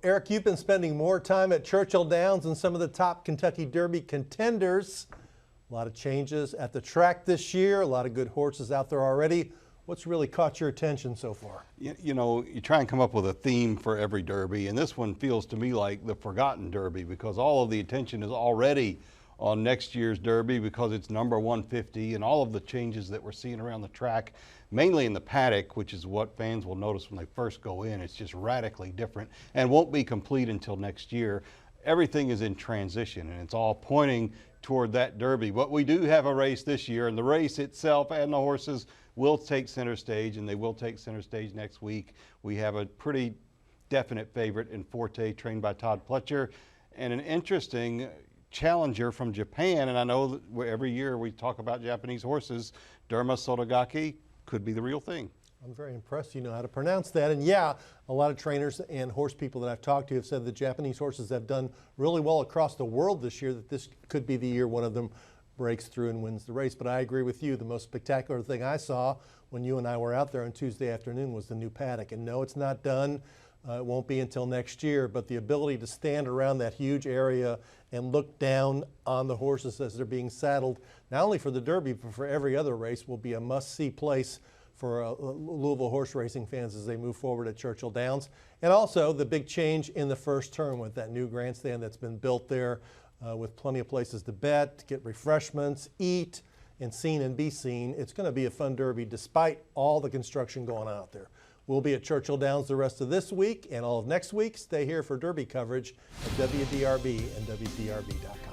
Eric, you've been spending more time at Churchill Downs than some of the top Kentucky Derby contenders. A lot of changes at the track this year, a lot of good horses out there already. What's really caught your attention so far? You know, you try and come up with a theme for every Derby, and this one feels to me like the forgotten Derby because all of the attention is already on next year's Derby because it's number 150 and all of the changes that we're seeing around the track, mainly in the paddock, which is what fans will notice when they first go in. It's just radically different and won't be complete until next year. Everything is in transition and it's all pointing toward that Derby. But we do have a race this year, and the race itself and the horses will take center stage, and they will take center stage next week. We have a pretty definite favorite in Forte, trained by Todd Pletcher, and an interesting challenger from Japan. And I know that every year we talk about Japanese horses. Derma Sotogake could be the real thing. I'm very impressed you know how to pronounce that. And yeah, a lot of trainers and horse people that I've talked to have said the Japanese horses have done really well across the world this year, that this could be the year one of them breaks through and wins the race. But I agree with you. The most spectacular thing I saw when you and I were out there on Tuesday afternoon was the new paddock. And no, it's not done. It won't be until next year, but the ability to stand around that huge area and look down on the horses as they're being saddled, not only for the Derby, but for every other race, will be a must-see place for Louisville horse racing fans as they move forward at Churchill Downs. And also the big change in the first turn with that new grandstand that's been built there with plenty of places to bet, get refreshments, eat, and seen and be seen. It's going to be a fun Derby despite all the construction going on out there. We'll be at Churchill Downs the rest of this week and all of next week. Stay here for Derby coverage at WDRB and WDRB.com.